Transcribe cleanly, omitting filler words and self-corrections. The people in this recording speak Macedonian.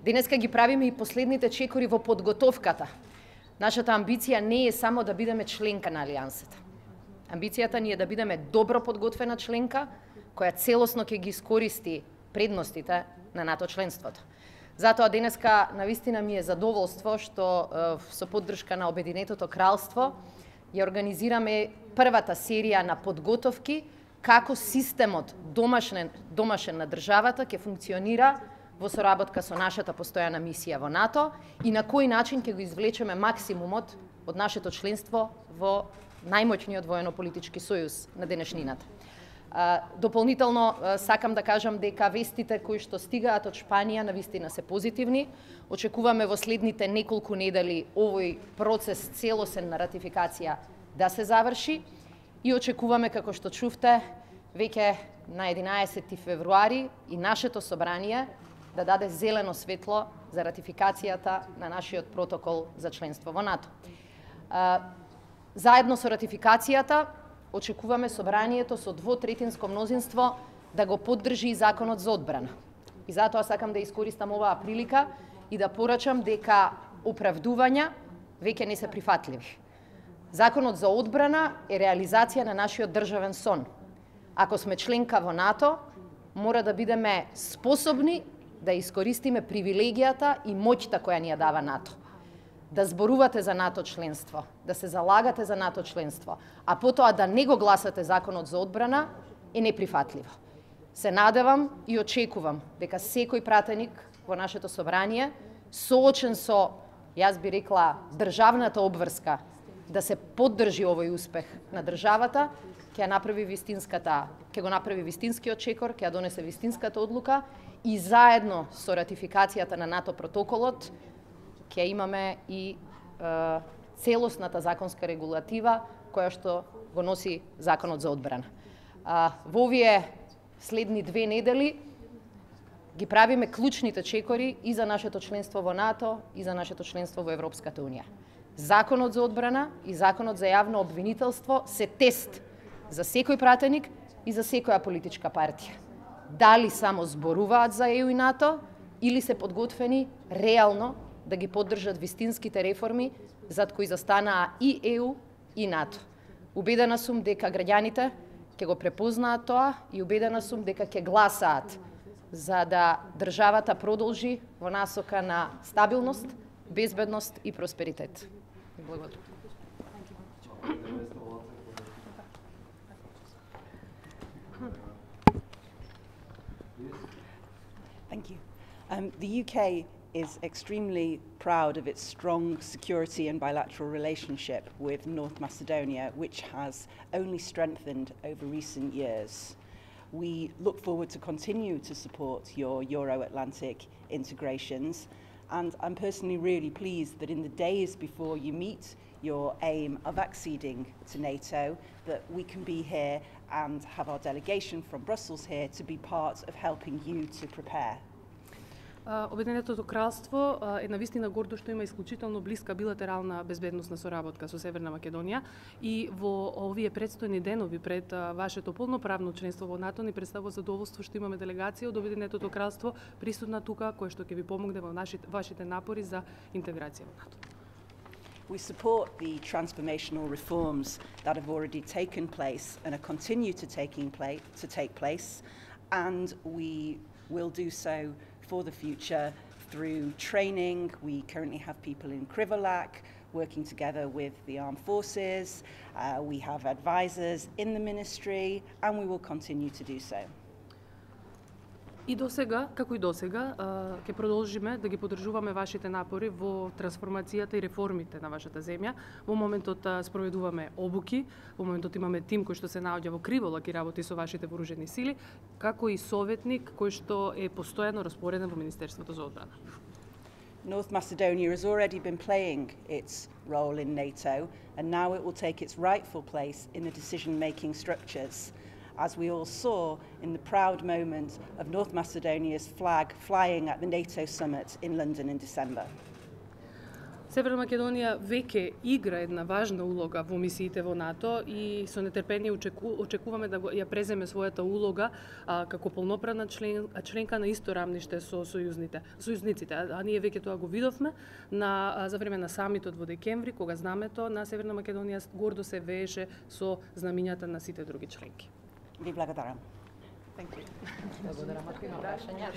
Денеска ги правиме и последните чекори во подготовката. Нашата амбиција не е само да бидеме членка на Алијансата. Амбицијата ни е да бидеме добро подготвена членка, која целосно ќе ги искористи предностите на НАТО членството. Затоа денеска навистина ми е задоволство што со поддршка на Обединетото кралство ја организираме првата серија на подготовки како системот домашен на државата ќе функционира во соработка со нашата постојана мисија во НАТО и на кој начин ќе го извлечеме максимумот од нашето членство во најмоćниот воено-политички сојуз на денешнината. Дополнително сакам да кажам дека вестите кои што стигаат од Шпанија навистина се позитивни. Очекуваме во следните неколку недели овој процес целосен на ратификација да се заврши и очекуваме, како што чувте, веќе на 11 февруари и нашето собрание да даде зелено светло за ратификацијата на нашиот протокол за членство во НАТО. Заедно со ратификацијата очекуваме собранието со двотретинско мнозинство да го поддржи и законот за одбрана. И затоа сакам да искористам оваа прилика и да порачам дека оправдувања веќе не се прифатливи. Законот за одбрана е реализација на нашиот државен сон. Ако сме членка во НАТО, мора да бидеме способни да искористиме привилегијата и моќта која ни ја дава НАТО. Да зборувате за НАТО членство, да се залагате за НАТО членство, а потоа да не го гласате законот за одбрана е неприфатливо. Се надевам и очекувам дека секој пратеник во нашето собрание, соочен со, јас би рекла, државната обврска, да се поддржи овој успех на државата, ќе го направи вистинскиот чекор, ќе ја донесе вистинската одлука и заедно со ратификацијата на НАТО протоколот ќе имаме и целосната законска регулатива која што го носи законот за одбрана. Во овие следни 2 недели ги правиме клучните чекори и за нашето членство во НАТО и за нашето членство во Европската унија. Законот за одбрана и законот за јавно обвинителство се тест за секој пратеник и за секоја политичка партија. Дали само зборуваат за ЕУ и НАТО или се подготвени реално да ги поддржат вистинските реформи зад кои застанаа и ЕУ и НАТО. Убедена сум дека граѓаните ќе го препознаат тоа и убедена сум дека ќе гласаат за да државата продолжи во насока на стабилност, безбедност и просперитет. Благодарам. Thank you. The UK is extremely proud of its strong security and bilateral relationship with North Macedonia, which has only strengthened over recent years. We look forward to continue to support your Euro-Atlantic integrations, and I'm personally really pleased that in the days before you meet your aim of acceding to NATO, that we can be here and have our delegation from Brussels here to be part of helping you to prepare. Обединетото кралство е навистина гордо што има исклучително блиска билатерална безбедносна соработка со Северна Македонија и во овие предстојни денови пред вашето полноправно членство во НАТО ни представува задоволство што имаме делегација од Обединетото кралство присутна тука која што ќе ви помогне во вашите напори за интеграција во НАТО. We support the transformational reforms that have already taken place and are continue to take place, and we will do so for the future through training. We currently have people in Krivolac working together with the armed forces. We have advisors in the ministry, and we will continue to do so. И досега, како и досега, ќе продолжиме да ги поддржуваме вашите напори во трансформацијата и реформите на вашата земја. Во моментот спроведуваме обуки, во моментот имаме тим кој што се наоѓа во Криволак и работи со вашите вооружени сили, како и советник кој што е постојано распореден во Министерството за одбрана. North Macedonia has already been playing its role in NATO, and now it will take its rightful place in the decision-making structures, as we all saw in the proud moment of North Macedonia's flag flying at the NATO summit in London in December. Северна Македонија веќе игра една важна улога во мисиите во НАТО и со нетрпение очекуваме да ја преземе својата улога како полноправна членка на исто рамниште со сојузниците. А ние веќе тоа го видовме за време на самитот во декември, кога знамето на Северна Македонија гордо се вееше со знамињата на сите други членки. Ви благодарам. Благодарам, ако има прашања.